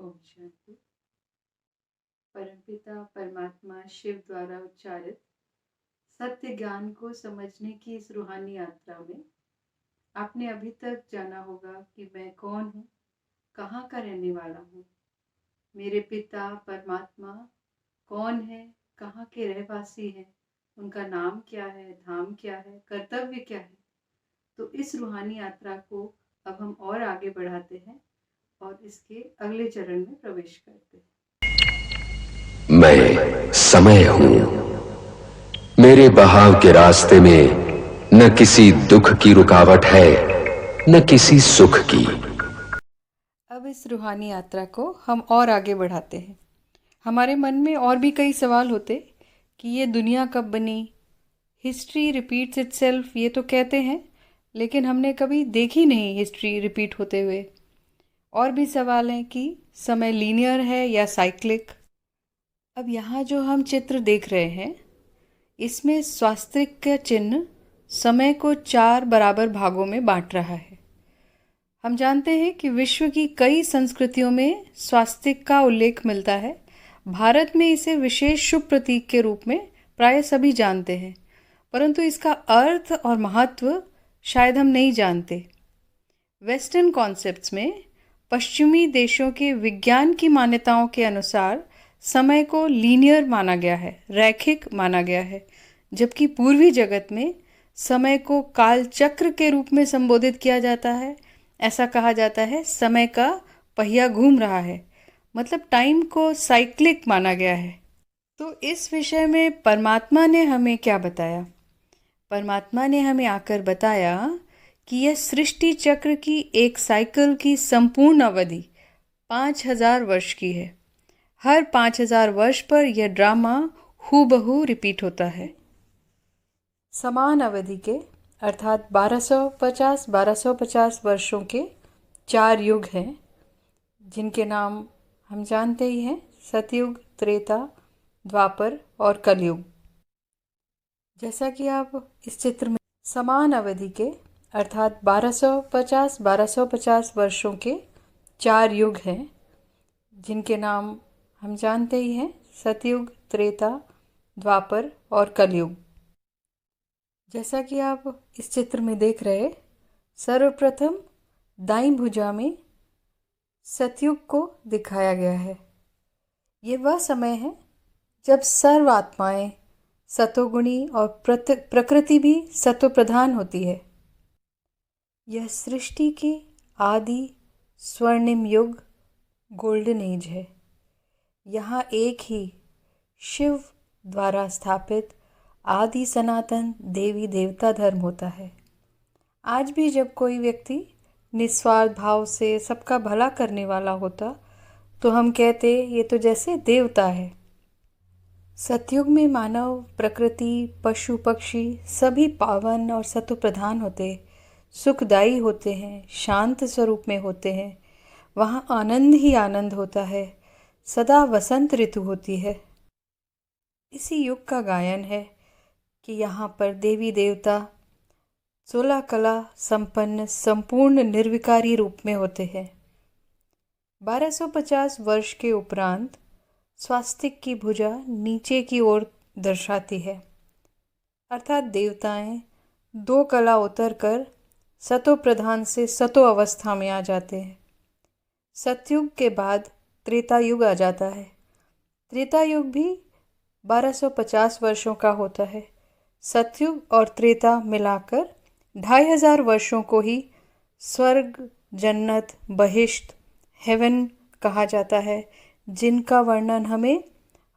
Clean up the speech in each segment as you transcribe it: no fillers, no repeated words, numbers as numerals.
ओम शांति। परमपिता परमात्मा शिव द्वारा उच्चारित सत्य ज्ञान को समझने की इस रूहानी यात्रा में आपने अभी तक जाना होगा कि मैं कौन हूँ, कहाँ का रहने वाला हूँ, मेरे पिता परमात्मा कौन है, कहाँ के रहवासी हैं, उनका नाम क्या है, धाम क्या है, कर्तव्य क्या है। तो इस रूहानी यात्रा को अब हम और आगे बढ़ाते हैं और इसके अगले चरण में प्रवेश करते हैं। मैं समय हूं। मेरे बहाव के रास्ते में न किसी दुख की रुकावट है, न किसी सुख की। अब इस रूहानी यात्रा को हम और आगे बढ़ाते हैं। हमारे मन में और भी कई सवाल होते कि ये दुनिया कब बनी, हिस्ट्री रिपीट्स इटसेल्फ, ये तो कहते हैं, लेकिन हमने कभी देखी नहीं हिस्ट्री रिपीट होते हुए। और भी सवाल हैं कि समय लीनियर है या साइक्लिक। अब यहाँ जो हम चित्र देख रहे हैं, इसमें स्वास्तिक का चिन्ह समय को 4 बराबर भागों में बांट रहा है। हम जानते हैं कि विश्व की कई संस्कृतियों में स्वास्तिक का उल्लेख मिलता है। भारत में इसे विशेष शुभ प्रतीक के रूप में प्राय सभी जानते हैं, परंतु इसका अर्थ और महत्व शायद हम नहीं जानते। वेस्टर्न कॉन्सेप्ट्स में पश्चिमी देशों के विज्ञान की मान्यताओं के अनुसार समय को लीनियर माना गया है, रैखिक माना गया है, जबकि पूर्वी जगत में समय को काल चक्र के रूप में संबोधित किया जाता है। ऐसा कहा जाता है समय का पहिया घूम रहा है, मतलब टाइम को साइक्लिक माना गया है। तो इस विषय में परमात्मा ने हमें क्या बताया? परमात्मा ने हमें आकर बताया कि यह सृष्टि चक्र की एक साइकिल की संपूर्ण अवधि 5000 वर्ष की है। हर 5000 वर्ष पर यह ड्रामा हूबहू रिपीट होता है। समान अवधि के अर्थात 1250 वर्षों के 4 युग हैं, जिनके नाम हम जानते ही हैं, सतयुग, त्रेता, द्वापर और कलयुग। जैसा कि आप इस चित्र में समान अवधि के अर्थात 1250 वर्षों के 4 युग हैं, जिनके नाम हम जानते ही हैं, सतयुग, त्रेता, द्वापर और कलयुग। जैसा कि आप इस चित्र में देख रहे, सर्वप्रथम दाईं भुजा में सतयुग को दिखाया गया है। ये वह समय है जब सर्व आत्माएं सतोगुणी और प्रकृति भी सत्व प्रधान होती है। यह सृष्टि की आदि स्वर्णिम युग, गोल्डन एज है। यहाँ एक ही शिव द्वारा स्थापित आदि सनातन देवी देवता धर्म होता है। आज भी जब कोई व्यक्ति निस्वार्थ भाव से सबका भला करने वाला होता, तो हम कहते ये तो जैसे देवता है। सतयुग में मानव, प्रकृति, पशु पक्षी सभी पावन और सत्व प्रधान होते, सुखदायी होते हैं, शांत स्वरूप में होते हैं। वहाँ आनंद ही आनंद होता है, सदा वसंत ऋतु होती है। इसी युग का गायन है कि यहाँ पर देवी देवता 16 कला संपन्न संपूर्ण निर्विकारी रूप में होते हैं। 1250 वर्ष के उपरांत स्वास्तिक की भुजा नीचे की ओर दर्शाती है, अर्थात देवताएं 2 कला उतरकर सतो प्रधान से सतो अवस्था में आ जाते हैं। सतयुग के बाद त्रेता युग आ जाता है। त्रेता युग भी 1250 वर्षों का होता है। सतयुग और त्रेता मिलाकर 2500 वर्षों को ही स्वर्ग, जन्नत, बहिश्त, हेवन कहा जाता है, जिनका वर्णन हमें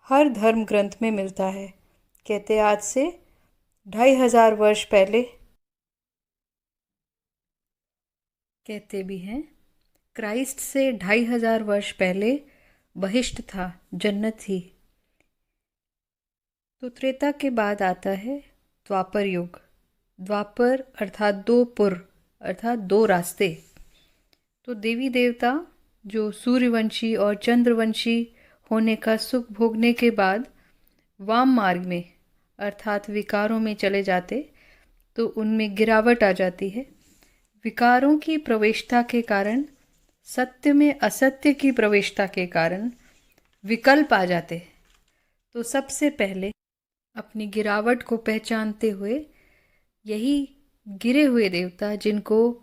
हर धर्म ग्रंथ में मिलता है। कहते आज से 2500 वर्ष पहले, कहते भी हैं क्राइस्ट से 2500 वर्ष पहले बहिश्त था, जन्नत थी। तो त्रेता के बाद आता है द्वापर युग। द्वापर अर्थात 2 पुर, अर्थात 2 रास्ते। तो देवी देवता जो सूर्यवंशी और चंद्रवंशी होने का सुख भोगने के बाद वाम मार्ग में अर्थात विकारों में चले जाते, तो उनमें गिरावट आ जाती है। विकारों की प्रवेशता के कारण सत्य में असत्य की प्रवेशता के कारण विकल्प आ जाते हैं। तो सबसे पहले अपनी गिरावट को पहचानते हुए यही गिरे हुए देवता, जिनको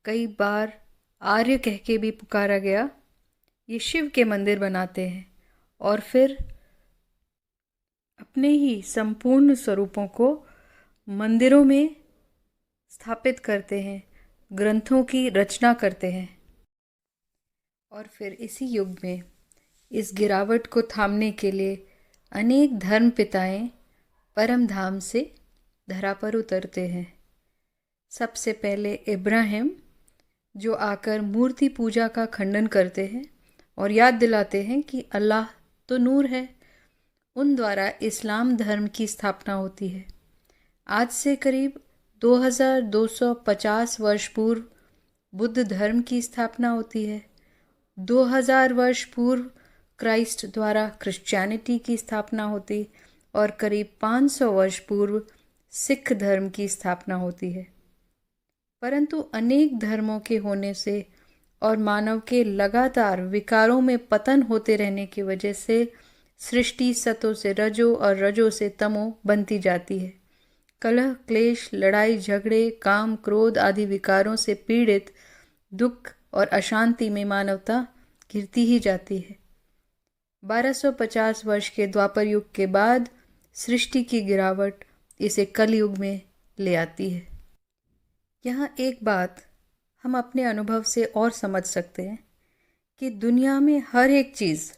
कई बार आर्य कह के भी पुकारा गया, ये शिव के मंदिर बनाते हैं और फिर अपने ही संपूर्ण स्वरूपों को मंदिरों में स्थापित करते हैं, ग्रंथों की रचना करते हैं। और फिर इसी युग में इस गिरावट को थामने के लिए अनेक धर्म पिताएं परम धाम से धरा पर उतरते हैं। सबसे पहले इब्राहिम, जो आकर मूर्ति पूजा का खंडन करते हैं और याद दिलाते हैं कि अल्लाह तो नूर है। उन द्वारा इस्लाम धर्म की स्थापना होती है। आज से करीब 2250 वर्ष पूर्व बुद्ध धर्म की स्थापना होती है। 2000 वर्ष पूर्व क्राइस्ट द्वारा क्रिश्चियनिटी की स्थापना होती और करीब 500 वर्ष पूर्व सिख धर्म की स्थापना होती है। परंतु अनेक धर्मों के होने से और मानव के लगातार विकारों में पतन होते रहने की वजह से सृष्टि सतो से रजो और रजो से तमो बनती जाती है। कलह, क्लेश, लड़ाई झगड़े, काम, क्रोध आदि विकारों से पीड़ित दुख और अशांति में मानवता घिरती ही जाती है। 1250 वर्ष के द्वापर युग के बाद सृष्टि की गिरावट इसे कलयुग में ले आती है। यहाँ एक बात हम अपने अनुभव से और समझ सकते हैं कि दुनिया में हर एक चीज़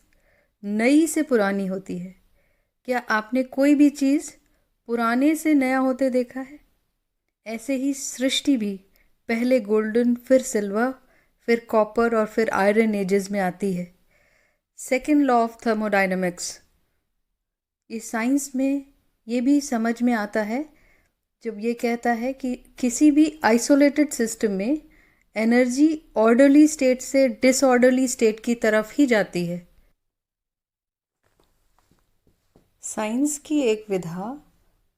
नई से पुरानी होती है। क्या आपने कोई भी चीज़ पुराने से नया होते देखा है? ऐसे ही सृष्टि भी पहले गोल्डन, फिर सिल्वर, फिर कॉपर और फिर आयरन एजेस में आती है। सेकेंड लॉ ऑफ थर्मोडायनेमिक्स, ये साइंस में ये भी समझ में आता है जब ये कहता है कि किसी भी आइसोलेटेड सिस्टम में एनर्जी ऑर्डरली स्टेट से डिसऑर्डरली स्टेट की तरफ ही जाती है। साइंस की एक विधा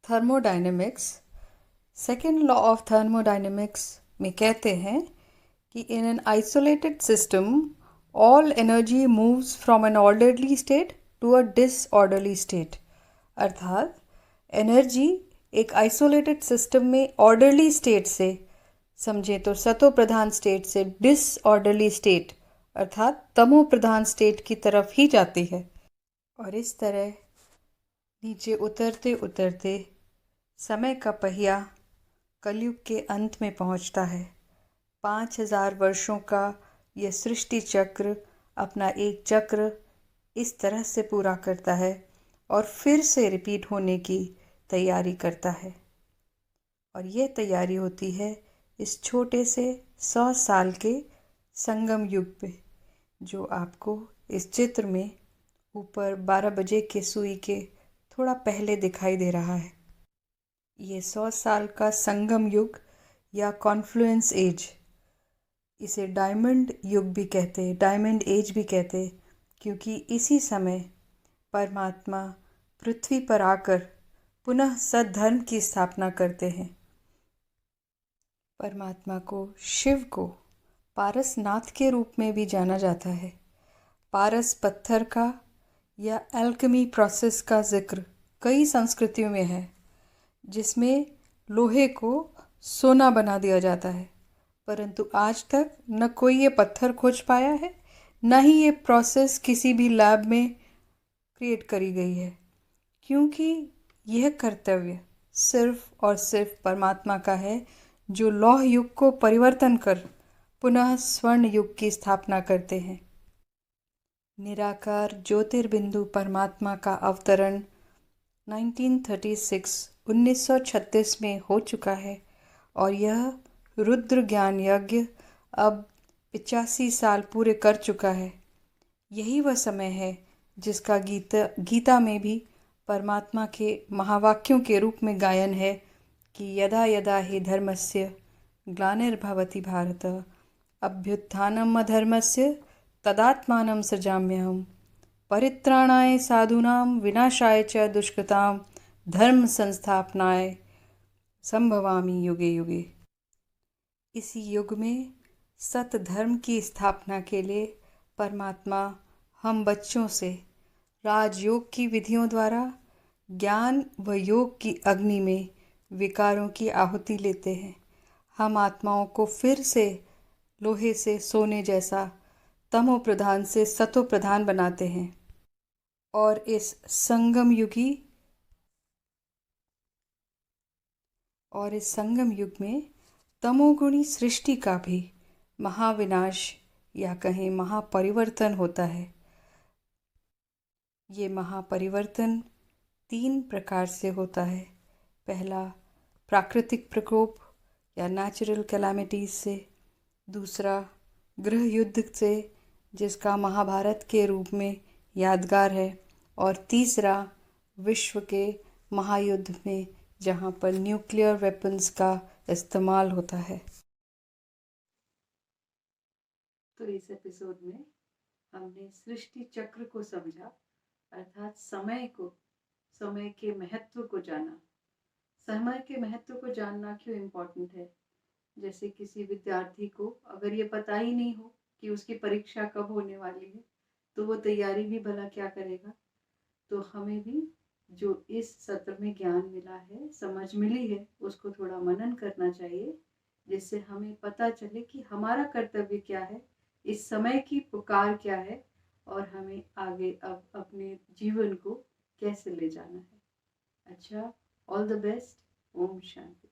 thermodynamics, second law of thermodynamics में कहते हैं कि in an isolated system all energy moves from an orderly state to a disorderly state. अर्थात एनर्जी एक आइसोलेटेड सिस्टम में ऑर्डरली स्टेट से, समझे तो सतो प्रधान स्टेट से डिसऑर्डरली स्टेट अर्थात तमो प्रधान स्टेट की तरफ ही जाती है। और इस तरह नीचे उतरते उतरते समय का पहिया कलयुग के अंत में पहुंचता है। 5000 वर्षों का यह सृष्टि चक्र अपना एक चक्र इस तरह से पूरा करता है और फिर से रिपीट होने की तैयारी करता है। और यह तैयारी होती है इस छोटे से 100 साल के संगम युग पे, जो आपको इस चित्र में ऊपर 12 बजे के सुई के थोड़ा पहले दिखाई दे रहा है। ये 100 साल का संगम युग या कॉन्फ्लुएंस एज, इसे डायमंड युग भी कहते, डायमंड एज भी कहते, क्योंकि इसी समय परमात्मा पृथ्वी पर आकर पुनः सद्धर्म की स्थापना करते हैं। परमात्मा को, शिव को पारसनाथ के रूप में भी जाना जाता है। पारस पत्थर का या एल्केमी प्रोसेस का जिक्र कई संस्कृतियों में है, जिसमें लोहे को सोना बना दिया जाता है। परंतु आज तक न कोई ये पत्थर खोज पाया है, न ही ये प्रोसेस किसी भी लैब में क्रिएट करी गई है, क्योंकि यह कर्तव्य सिर्फ और सिर्फ परमात्मा का है, जो लौह युग को परिवर्तन कर पुनः स्वर्ण युग की स्थापना करते हैं। निराकार ज्योतिर्बिंदु परमात्मा का अवतरण 1936 में हो चुका है और यह रुद्र ज्ञान यज्ञ अब 85 साल पूरे कर चुका है। यही वह समय है जिसका गीता में भी परमात्मा के महावाक्यों के रूप में गायन है कि यदा यदा हि धर्मस्य ग्लानिर्भवति भारत अभ्युत्थानम् अधर्मस्य तदात्मानं सृजाम्यहम् परित्राणाय साधूनां विनाशाय च दुष्कृतां धर्म संस्थापनाय संभवामि युगे युगे। इसी युग में सत धर्म की स्थापना के लिए परमात्मा हम बच्चों से राजयोग की विधियों द्वारा ज्ञान व योग की अग्नि में विकारों की आहुति लेते हैं। हम आत्माओं को फिर से लोहे से सोने जैसा तमो प्रधान से सतो प्रधान बनाते हैं और इस संगम युग में तमोगुणी सृष्टि का भी महाविनाश या कहें महापरिवर्तन होता है। ये महापरिवर्तन 3 प्रकार से होता है। पहला प्राकृतिक प्रकोप या नेचुरल कैलामिटीज से, दूसरा गृह युद्ध से जिसका महाभारत के रूप में यादगार है, और तीसरा विश्व के महायुद्ध में जहाँ पर न्यूक्लियर वेपन्स का इस्तेमाल होता है। तो इस एपिसोड में हमने सृष्टि चक्र को समझा, अर्थात समय के महत्व को जाना। समय के महत्व को जानना क्यों इम्पोर्टेंट है? जैसे किसी विद्यार्थी को अगर ये पता ही नहीं हो कि उसकी परीक्षा कब होने वाली है, तो वो तैयारी भी भला क्या करेगा। तो हमें भी जो इस सत्र में ज्ञान मिला है, समझ मिली है, उसको थोड़ा मनन करना चाहिए, जिससे हमें पता चले कि हमारा कर्तव्य क्या है, इस समय की पुकार क्या है, और हमें आगे अब अपने जीवन को कैसे ले जाना है। अच्छा, ऑल द बेस्ट। ओम शांति।